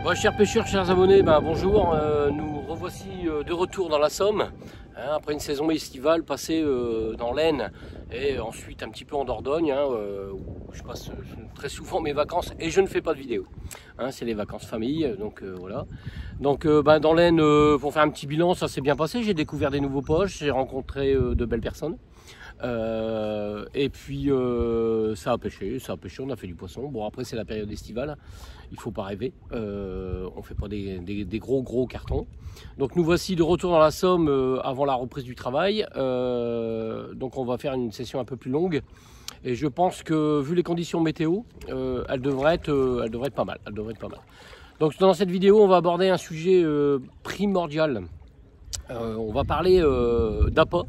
Bon, chers pêcheurs, chers abonnés, bonjour, nous revoici de retour dans la Somme, après une saison estivale passée dans l'Aisne et ensuite un petit peu en Dordogne, où je passe très souvent mes vacances et je ne fais pas de vidéo. C'est les vacances famille, donc voilà. Donc dans l'Aisne, pour faire un petit bilan, ça s'est bien passé, j'ai découvert des nouveaux poches, j'ai rencontré de belles personnes. Et puis ça a pêché, on a fait du poisson. Bon, après c'est la période estivale, il faut pas rêver, on fait pas des gros cartons. Donc nous voici de retour dans la Somme avant la reprise du travail. Donc on va faire une session un peu plus longue et je pense que vu les conditions météo, elle devrait être pas mal, Donc dans cette vidéo on va aborder un sujet primordial. On va parler d'appât.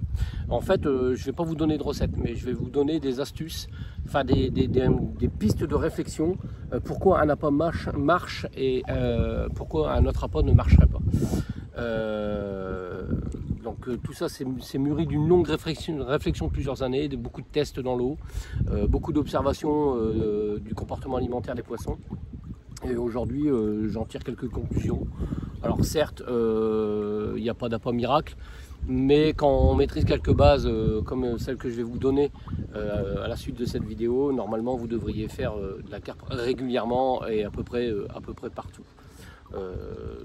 En fait, je ne vais pas vous donner de recettes, mais je vais vous donner des astuces, enfin des pistes de réflexion. Pourquoi un appât marche et pourquoi un autre appât ne marcherait pas. Donc tout ça, c'est mûri d'une longue réflexion de plusieurs années, de beaucoup de tests dans l'eau, beaucoup d'observations du comportement alimentaire des poissons. Et aujourd'hui, j'en tire quelques conclusions. Alors certes, il n'y a pas d'appât miracle, mais quand on maîtrise quelques bases comme celles que je vais vous donner à la suite de cette vidéo, normalement vous devriez faire de la carpe régulièrement et à peu près partout.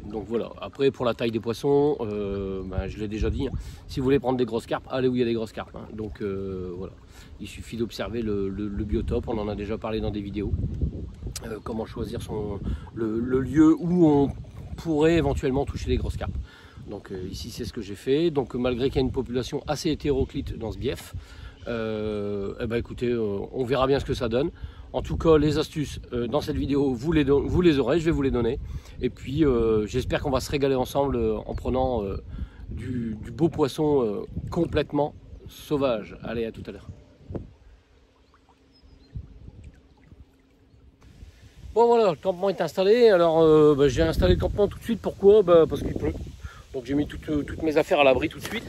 Donc voilà, après pour la taille des poissons, je l'ai déjà dit, si vous voulez prendre des grosses carpes, allez où il y a des grosses carpes. Donc voilà, il suffit d'observer le biotope, on en a déjà parlé dans des vidéos. Comment choisir le lieu où on pourrait éventuellement toucher les grosses carpes. Donc ici c'est ce que j'ai fait. Donc malgré qu'il y a une population assez hétéroclite dans ce bief, écoutez, on verra bien ce que ça donne. En tout cas les astuces dans cette vidéo vous les aurez, je vais vous les donner. Et puis j'espère qu'on va se régaler ensemble en prenant du beau poisson complètement sauvage. Allez, à tout à l'heure. Bon voilà, le campement est installé. Alors j'ai installé le campement tout de suite. Pourquoi? Parce qu'il pleut. Donc j'ai mis toutes mes affaires à l'abri tout de suite.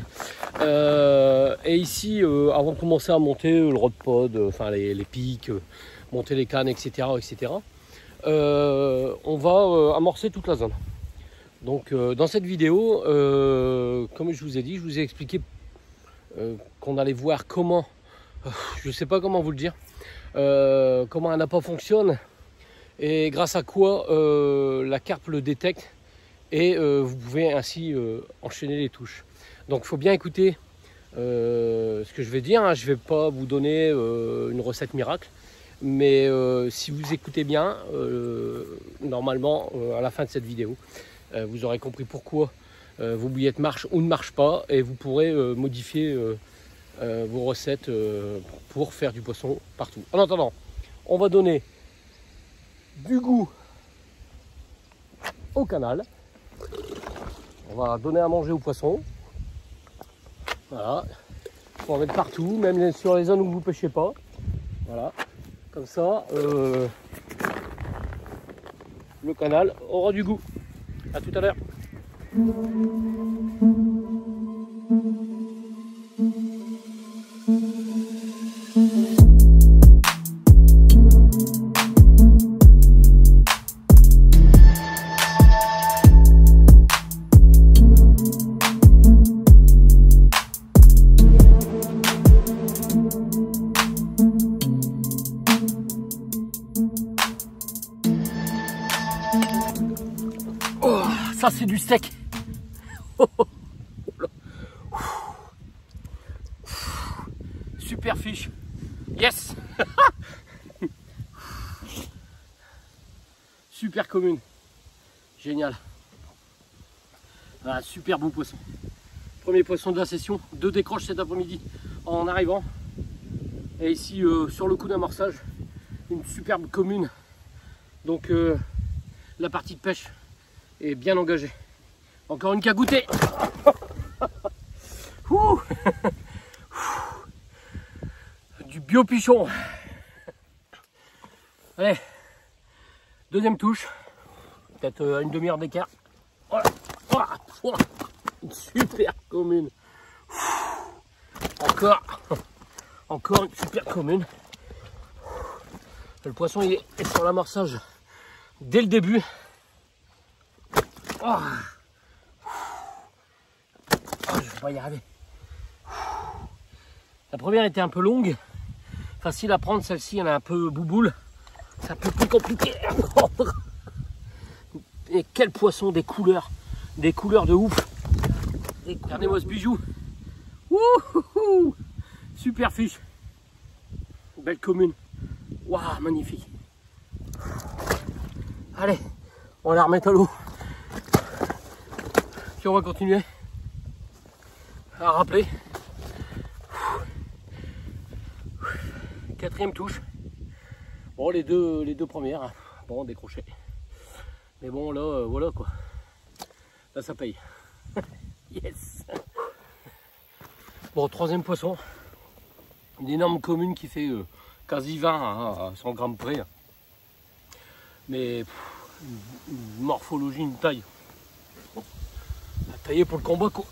Et ici, avant de commencer à monter le rod pod, enfin les pics, monter les cannes, etc. On va amorcer toute la zone. Donc dans cette vidéo, comme je vous ai dit, je vous ai expliqué qu'on allait voir comment, je ne sais pas comment vous le dire, comment un appât fonctionne. Et grâce à quoi la carpe le détecte et vous pouvez ainsi enchaîner les touches. Donc il faut bien écouter ce que je vais dire, je ne vais pas vous donner une recette miracle, mais si vous écoutez bien, normalement à la fin de cette vidéo, vous aurez compris pourquoi vos bouillettes marchent ou ne marchent pas et vous pourrez modifier vos recettes pour faire du poisson partout. En attendant, on va donner du goût au canal, on va donner à manger aux poissons, voilà, il faut en mettre partout, même sur les zones où vous ne pêchez pas, voilà, comme ça le canal aura du goût. À tout à l'heure. Ça c'est du steak. Super fiche. Yes. Super commune. Génial. Voilà, super bon poisson. Premier poisson de la session. 2 décroches cet après-midi en arrivant. Et ici sur le coup d'amorçage, une superbe commune. Donc la partie de pêche est bien engagée. Encore une cagoutée. Du bio-pichon. Allez, deuxième touche. Peut-être une demi-heure d'écart. Voilà. Une super commune. Encore une super commune. Le poisson il est sur l'amorçage dès le début. Oh, je vais pas y arriver. La première était un peu longue, facile à prendre. Celle-ci, elle est un peu bouboule. C'est un peu plus compliqué à prendre. Et quel poisson, des couleurs de ouf. Regardez-moi ce bijou. Ouh, super fiche. Belle commune. Waouh, magnifique. Allez, on va la remettre à l'eau. Puis on va continuer à rappeler. Quatrième touche. Bon, les deux premières, bon, décroché. Mais bon, là, voilà quoi. Là, ça paye. Yes. Bon, troisième poisson. Une énorme commune qui fait quasi 20 à 100 grammes près. Mais une morphologie, une taille. Taillé pour le combat quoi.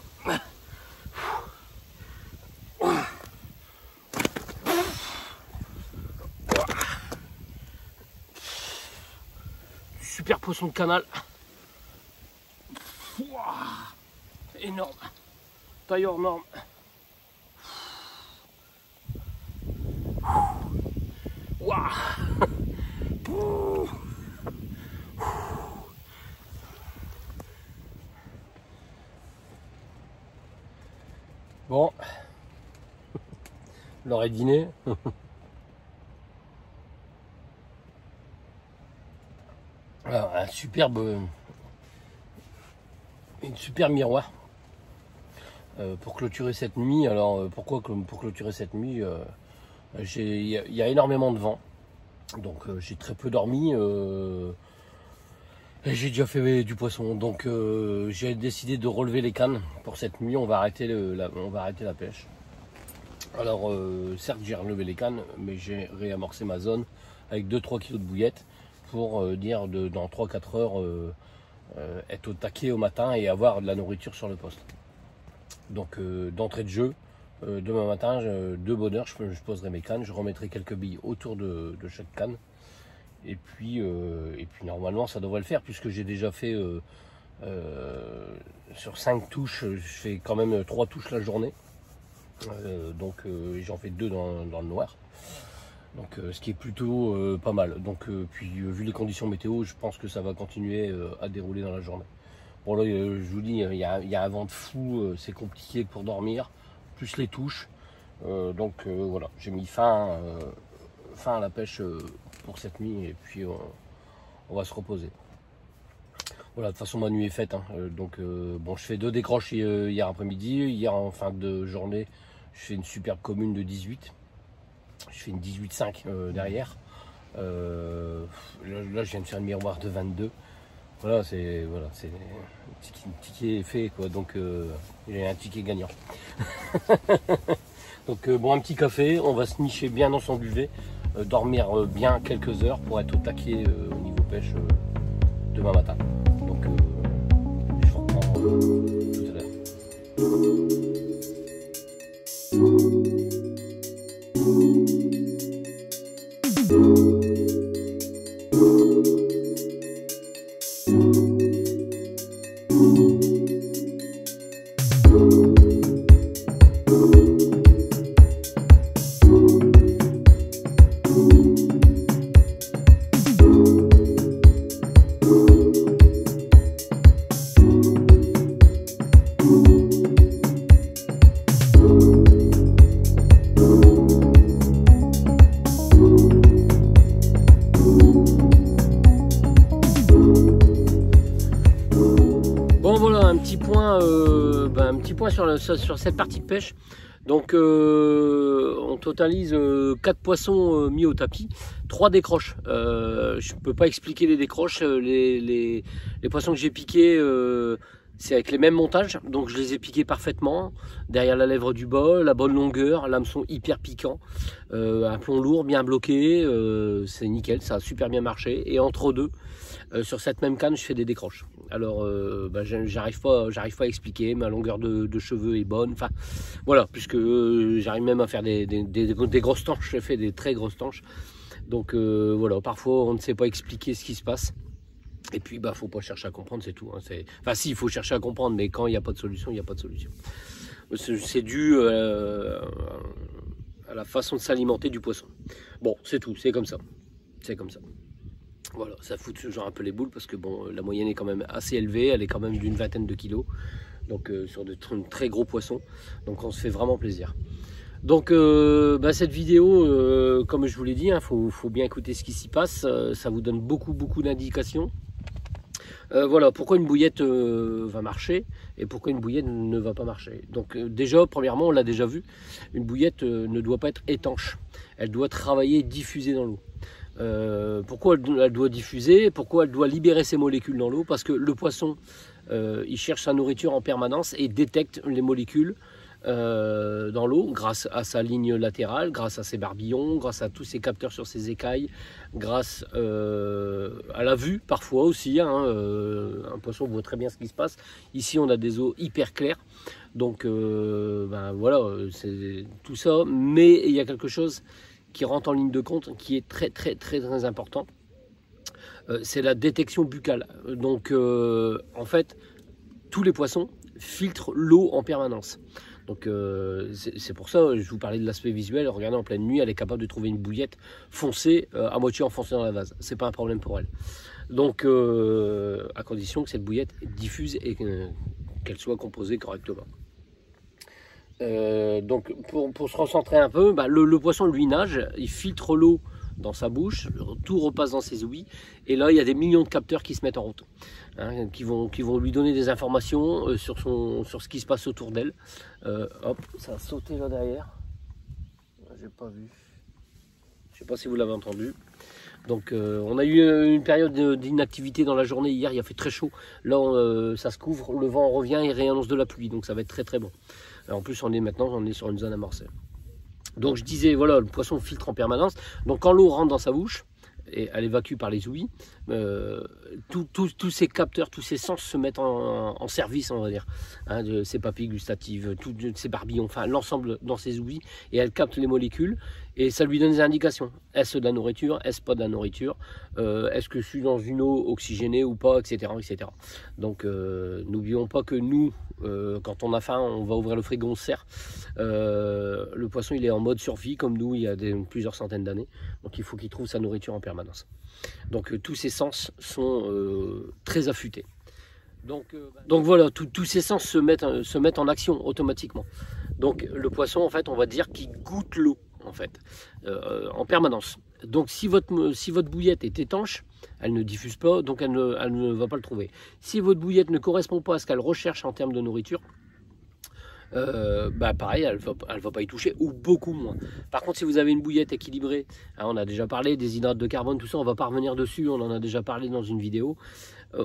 Super poisson de canal. Énorme. Taille hors norme. Bon, l'heure est dîner. Alors, une superbe miroir pour clôturer cette nuit. Alors pourquoi pour clôturer cette nuit, il y a énormément de vent, donc j'ai très peu dormi. J'ai déjà fait du poisson, donc j'ai décidé de relever les cannes pour cette nuit. On va arrêter la pêche. Alors certes j'ai relevé les cannes, mais j'ai réamorcé ma zone avec 2-3 kg de bouillettes pour dire dans 3-4 heures être au taquet au matin et avoir de la nourriture sur le poste. Donc d'entrée de jeu, demain matin, de bonne heure, je poserai mes cannes, je remettrai quelques billes autour de chaque canne. Et puis normalement ça devrait le faire, puisque j'ai déjà fait sur 5 touches, je fais quand même 3 touches la journée. Donc j'en fais 2 dans le noir. Donc ce qui est plutôt pas mal. Donc puis vu les conditions météo, je pense que ça va continuer à dérouler dans la journée. Bon là je vous dis, il y a un vent de fou, c'est compliqué pour dormir, plus les touches. Donc voilà, j'ai mis fin à la pêche pour cette nuit, et puis on va se reposer. Voilà, de toute façon ma nuit est faite, hein. Donc bon, je fais 2 décroches hier après-midi. Hier en fin de journée, je fais une superbe commune de 18. Je fais une 18,5 derrière. Là je viens de faire une miroir de 22. Voilà, c'est un ticket fait quoi, donc j'ai un ticket gagnant. Donc bon, un petit café, on va se nicher bien dans son duvet, dormir bien quelques heures pour être au taquet au niveau pêche demain matin. Donc je vous reprends tout à l'heure. Un petit point sur cette partie de pêche. Donc on totalise 4 poissons mis au tapis, 3 décroches. Je ne peux pas expliquer les décroches. Les poissons que j'ai piqués, c'est avec les mêmes montages, donc je les ai piqués parfaitement. Derrière la lèvre du bas, la bonne longueur, l'hameçon hyper piquant, un plomb lourd bien bloqué, c'est nickel, ça a super bien marché. Et entre deux, sur cette même canne, je fais des décroches. Alors j'arrive pas à expliquer, ma longueur de cheveux est bonne, enfin voilà, puisque j'arrive même à faire des grosses tanches, je fais des très grosses tanches. Donc voilà, parfois on ne sait pas expliquer ce qui se passe. Et puis, bah, faut pas chercher à comprendre, c'est tout. Hein. Enfin, si, il faut chercher à comprendre, mais quand il n'y a pas de solution, il n'y a pas de solution. C'est dû à la façon de s'alimenter du poisson. Bon, c'est tout, c'est comme ça. C'est comme ça. Voilà, ça fout genre un peu les boules parce que bon, la moyenne est quand même assez élevée, elle est quand même d'une vingtaine de kilos. Donc sur de très gros poissons. Donc on se fait vraiment plaisir. Donc bah, cette vidéo, comme je vous l'ai dit, faut bien écouter ce qui s'y passe. Ça vous donne beaucoup d'indications. Voilà, pourquoi une bouillette va marcher et pourquoi une bouillette ne va pas marcher. Donc déjà, premièrement, on l'a déjà vu, une bouillette ne doit pas être étanche. Elle doit travailler, diffuser dans l'eau. Pourquoi elle doit diffuser? Pourquoi elle doit libérer ses molécules dans l'eau? Parce que le poisson, il cherche sa nourriture en permanence et détecte les molécules dans l'eau grâce à sa ligne latérale, grâce à ses barbillons, grâce à tous ses capteurs sur ses écailles, grâce à la vue parfois aussi. Hein, un poisson voit très bien ce qui se passe. Ici on a des eaux hyper claires, donc ben voilà, c'est tout ça. Mais il y a quelque chose qui rentre en ligne de compte, qui est très important. C'est la détection buccale. Donc en fait, tous les poissons filtrent l'eau en permanence. Donc c'est pour ça, je vous parlais de l'aspect visuel. Regardez, en pleine nuit, elle est capable de trouver une bouillette foncée, à moitié enfoncée dans la vase. C'est pas un problème pour elle. Donc à condition que cette bouillette diffuse et qu'elle soit composée correctement. Donc pour se recentrer un peu, bah, le poisson lui nage, il filtre l'eau dans sa bouche, tout repasse dans ses ouïes, et là il y a des millions de capteurs qui se mettent en route, hein, qui vont lui donner des informations sur ce qui se passe autour d'elle. Hop, ça a sauté là derrière, j'ai pas vu, je sais pas si vous l'avez entendu. Donc on a eu une période d'inactivité dans la journée hier, il a fait très chaud, là ça se couvre, le vent revient et réannonce de la pluie, donc ça va être très bon. En plus on est sur une zone amorcée. Donc je disais, voilà, le poisson filtre en permanence. Donc quand l'eau rentre dans sa bouche, et elle évacue par les ouïes, tous ces capteurs, tous ces sens se mettent en service, on va dire. Hein, ses papilles gustatives, tous ses barbillons, enfin l'ensemble dans ses ouïes, et elle capte les molécules, et ça lui donne des indications. Est-ce de la nourriture? Est-ce pas de la nourriture? Est-ce que je suis dans une eau oxygénée ou pas, etc. Donc n'oublions pas que nous, quand on a faim, on va ouvrir le frigo, on se sert. Le poisson, il est en mode survie, comme nous, il y a plusieurs centaines d'années. Donc il faut qu'il trouve sa nourriture en permanence. Donc tous ces sens sont très affûtés. Donc voilà, tous ces sens se mettent en action automatiquement. Donc le poisson, en fait, on va dire qu'il goûte l'eau, en fait, en permanence. Donc si votre bouillette est étanche, elle ne diffuse pas, donc elle ne va pas le trouver. Si votre bouillette ne correspond pas à ce qu'elle recherche en termes de nourriture, bah pareil, elle va pas y toucher, ou beaucoup moins. Par contre, si vous avez une bouillette équilibrée, hein, on a déjà parlé des hydrates de carbone, tout ça, on va pas revenir dessus, on en a déjà parlé dans une vidéo.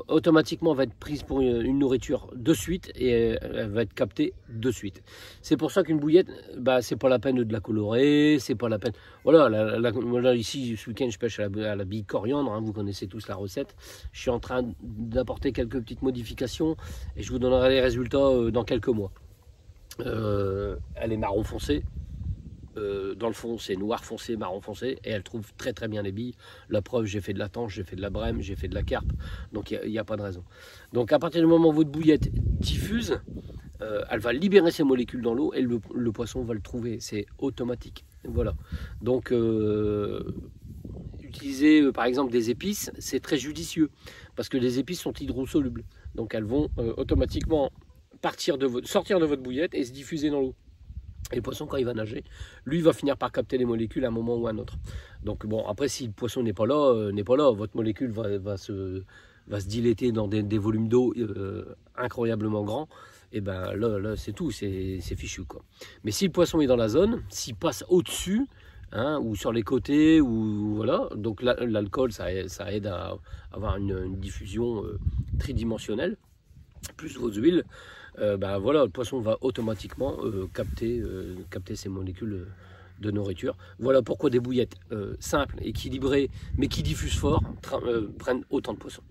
Automatiquement, elle va être prise pour une nourriture de suite et elle va être captée de suite. C'est pour ça qu'une bouillette, bah, c'est pas la peine de la colorer, c'est pas la peine. Voilà, là, ici, ce week-end, je pêche à la bille coriandre, hein, vous connaissez tous la recette. Je suis en train d'apporter quelques petites modifications et je vous donnerai les résultats dans quelques mois. Elle est marron foncé, dans le fond c'est noir foncé, marron foncé, et elle trouve très bien les billes. La preuve, j'ai fait de la tanche, j'ai fait de la brème, j'ai fait de la carpe, donc il n'y a pas de raison. Donc à partir du moment où votre bouillette diffuse, elle va libérer ses molécules dans l'eau et le poisson va le trouver, c'est automatique. Voilà. Donc utiliser par exemple des épices, c'est très judicieux parce que les épices sont hydrosolubles, donc elles vont automatiquement sortir de votre bouillette et se diffuser dans l'eau. Et le poisson, quand il va nager, lui va finir par capter les molécules à un moment ou à un autre. Donc bon, après si le poisson n'est pas là, votre molécule va se dilater dans des volumes d'eau incroyablement grands. Et ben là c'est tout, c'est fichu quoi. Mais si le poisson est dans la zone, s'il passe au-dessus, hein, ou sur les côtés, ou voilà, donc l'alcool ça aide à avoir une diffusion tridimensionnelle, plus vos huiles. Ben voilà, le poisson va automatiquement capter ces molécules de nourriture. Voilà pourquoi des bouillettes simples, équilibrées, mais qui diffusent fort, prennent autant de poissons.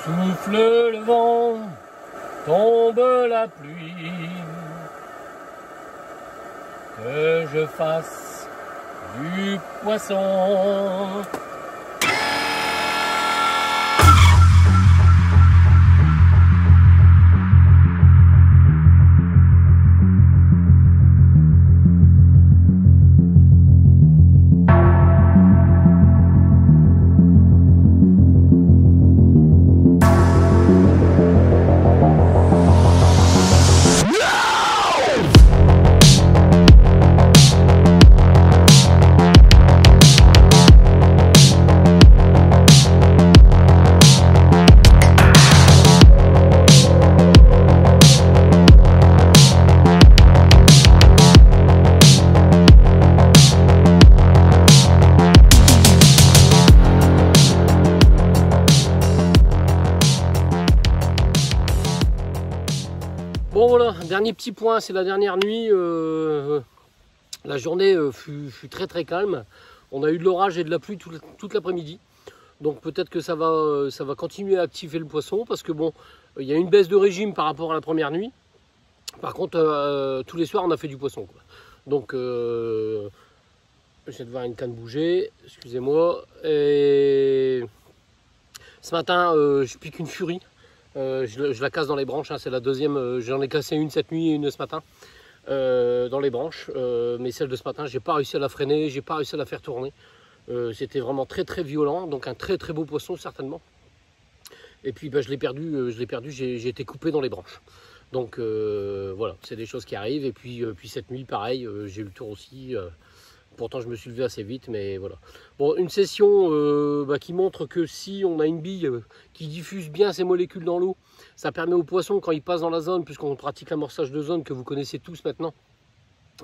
Souffle le vent, tombe la pluie, que je fasse du poisson. Bon voilà, dernier petit point, c'est la dernière nuit. La journée fut très calme. On a eu de l'orage et de la pluie toute l'après-midi. Donc peut-être que ça va continuer à activer le poisson parce que bon, il y a une baisse de régime par rapport à la première nuit. Par contre, tous les soirs, on a fait du poisson, quoi. Donc, je vais devoir une canne bouger, excusez-moi. Et ce matin, je pique une furie. Je la casse dans les branches, hein, c'est la deuxième. J'en ai cassé une cette nuit et une ce matin dans les branches. Mais celle de ce matin, j'ai pas réussi à la freiner, j'ai pas réussi à la faire tourner. C'était vraiment très violent, donc un très beau poisson certainement. Et puis je l'ai perdu, j'ai été coupé dans les branches. Donc voilà, c'est des choses qui arrivent. Et puis cette nuit, pareil, j'ai eu le tour aussi. Pourtant, je me suis levé assez vite, mais voilà. Bon, une session qui montre que si on a une bille qui diffuse bien ses molécules dans l'eau, ça permet aux poissons, quand ils passent dans la zone, puisqu'on pratique l'amorçage de zone que vous connaissez tous maintenant,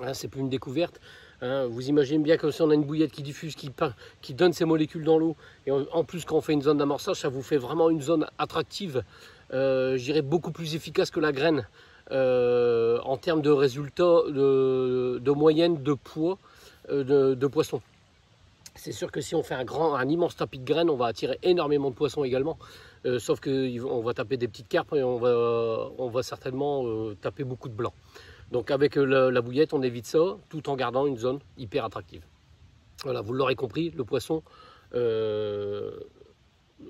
hein, c'est plus une découverte. Hein, vous imaginez bien que si on a une bouillette qui diffuse, qui donne ses molécules dans l'eau, et en plus quand on fait une zone d'amorçage, ça vous fait vraiment une zone attractive, je dirais beaucoup plus efficace que la graine, en termes de résultats, de moyenne, de poids, de poissons. C'est sûr que si on fait un immense tapis de graines, on va attirer énormément de poissons également. Sauf qu'on va taper des petites carpes et on va certainement taper beaucoup de blancs. Donc avec la bouillette, on évite ça tout en gardant une zone hyper attractive. Voilà, vous l'aurez compris, le poisson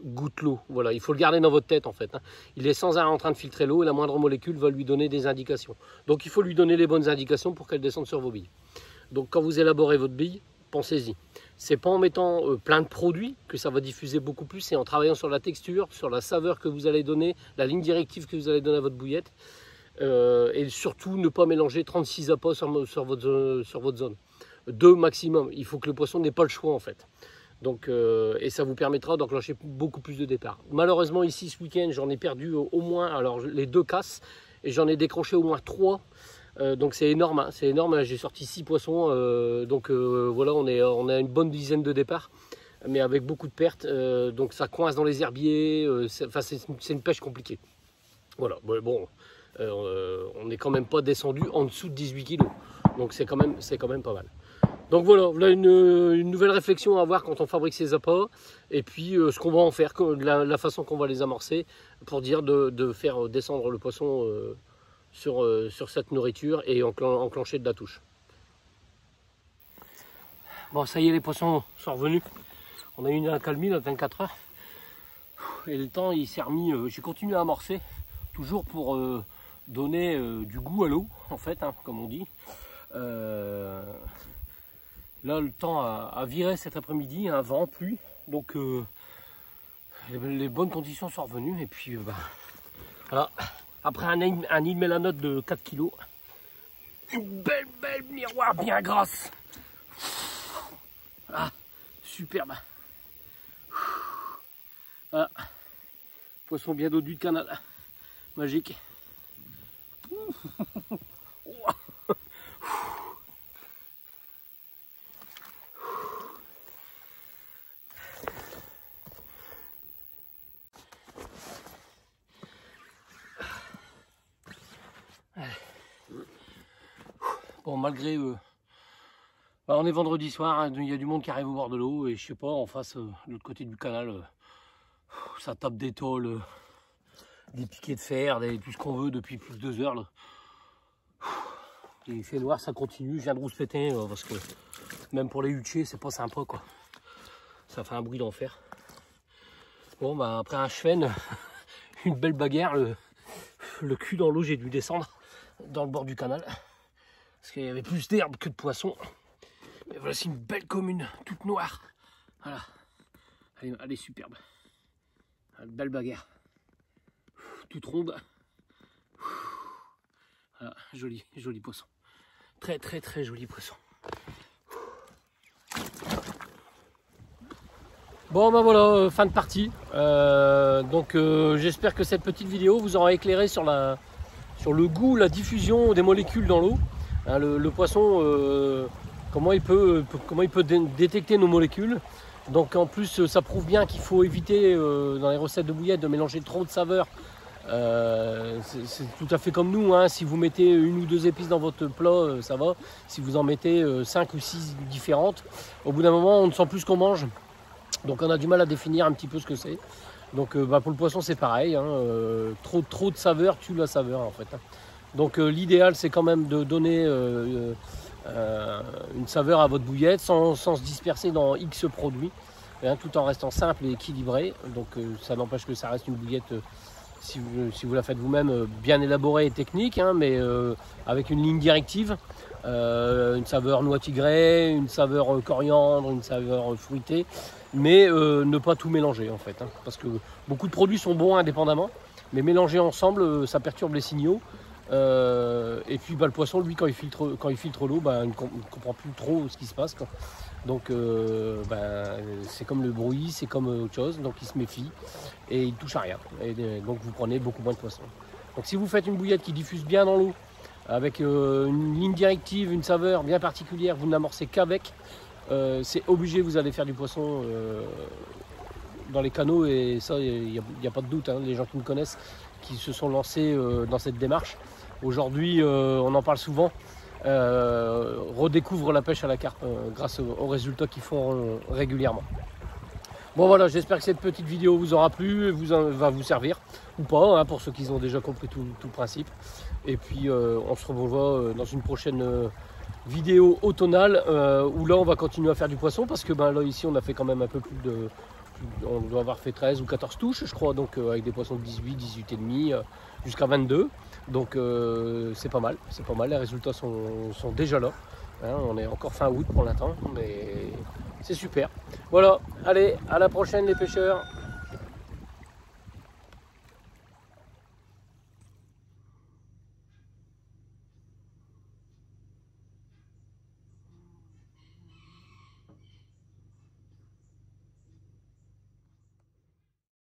goûte l'eau. Voilà, il faut le garder dans votre tête en fait, hein. Il est sans arrêt en train de filtrer l'eau et la moindre molécule va lui donner des indications. Donc il faut lui donner les bonnes indications pour qu'elle descende sur vos billes. Donc quand vous élaborez votre bille, pensez-y. C'est pas en mettant plein de produits que ça va diffuser beaucoup plus, c'est en travaillant sur la texture, sur la saveur que vous allez donner, la ligne directive que vous allez donner à votre bouillette. Et surtout ne pas mélanger 36 appâts sur votre zone. 2 maximum. Il faut que le poisson n'ait pas le choix en fait. Donc, et ça vous permettra d'enclencher beaucoup plus de départs. Malheureusement ici ce week-end j'en ai perdu au moins, alors les 2 casses, et j'en ai décroché au moins 3. Donc c'est énorme, hein, c'est énorme. J'ai sorti 6 poissons, voilà, on a une bonne dizaine de départs, mais avec beaucoup de pertes. Donc ça coince dans les herbiers, c'est une pêche compliquée. Voilà, bon, on n'est quand même pas descendu en dessous de 18 kg, donc c'est quand même pas mal. Donc voilà une nouvelle réflexion à avoir quand on fabrique ces appâts, et puis ce qu'on va en faire, la façon qu'on va les amorcer, pour dire de faire descendre le poisson sur cette nourriture et enclencher de la touche. Bon, ça y est, les poissons sont revenus. On a eu une accalmie là, 24 heures. Et le temps, il s'est remis. J'ai continué à amorcer, toujours pour donner du goût à l'eau, en fait, hein, comme on dit. Là, le temps a viré cet après-midi, un vent, pluie. Donc, les bonnes conditions sont revenues. Et puis, voilà. Après un île mélanote de 4 kg, une belle miroir bien grasse. Ah, superbe. Voilà. Poisson bien dodu de canal. Magique. Bon, malgré on est vendredi soir, hein, il y a du monde qui arrive au bord de l'eau, et je sais pas, en face, de l'autre côté du canal, ça tape des tôles des piquets de fer, tout ce qu'on veut depuis plus de 2 heures. Là. Il fait noir, ça continue. Je viens de rouspéter parce que même pour les hutchers, c'est pas sympa quoi. Ça fait un bruit d'enfer. Bon, bah après un cheven, une belle bagarre, le cul dans l'eau, j'ai dû descendre dans le bord du canal parce qu'il y avait plus d'herbe que de poissons. Mais voici une belle commune, toute noire. Voilà, elle est superbe. Une belle bagarre, toute ronde. Voilà, joli poisson. Très très très joli poisson. Bon ben voilà, fin de partie. Donc j'espère que cette petite vidéo vous aura éclairé sur le goût, la diffusion des molécules dans l'eau. Hein, le poisson, comment il peut détecter nos molécules. Donc en plus ça prouve bien qu'il faut éviter dans les recettes de bouillettes de mélanger trop de saveurs. C'est tout à fait comme nous, hein. Si vous mettez 1 ou 2 épices dans votre plat, ça va. Si vous en mettez 5 ou 6 différentes, au bout d'un moment on ne sent plus ce qu'on mange. Donc on a du mal à définir un petit peu ce que c'est. Donc pour le poisson c'est pareil, hein. Trop de saveur tue la saveur en fait. Hein. Donc l'idéal c'est quand même de donner une saveur à votre bouillette sans se disperser dans X produits, hein, tout en restant simple et équilibré. Donc ça n'empêche que ça reste une bouillette, si vous la faites vous-même, bien élaborée et technique, hein, mais avec une ligne directive. Une saveur noix tigrée, une saveur coriandre, une saveur fruitée, mais ne pas tout mélanger en fait, hein, parce que beaucoup de produits sont bons indépendamment, mais mélangés ensemble, ça perturbe les signaux. Et puis le poisson, lui, quand il filtre l'eau, il ne comprend plus trop ce qui se passe, quoi. Donc c'est comme le bruit, c'est comme autre chose, donc il se méfie et il touche à rien. Et donc vous prenez beaucoup moins de poissons. Donc si vous faites une bouillette qui diffuse bien dans l'eau, avec une ligne directive, une saveur bien particulière, vous n'amorcez qu'avec, c'est obligé, vous allez faire du poisson dans les canaux, et ça, il n'y a pas de doute, hein. Les gens qui me connaissent, qui se sont lancés dans cette démarche, aujourd'hui, on en parle souvent, redécouvrent la pêche à la carpe grâce aux résultats qu'ils font régulièrement. Bon voilà, j'espère que cette petite vidéo vous aura plu et va vous servir, ou pas, hein, pour ceux qui ont déjà compris tout le principe. Et puis on se revoit dans une prochaine vidéo automnale, où là on va continuer à faire du poisson, parce que là ici on a fait quand même un peu plus de... On doit avoir fait 13 ou 14 touches, je crois, donc avec des poissons de 18, 18 et demi, jusqu'à 22. Donc c'est pas mal, les résultats sont déjà là. Hein, on est encore fin août pour l'instant, mais c'est super. Voilà, allez, à la prochaine les pêcheurs.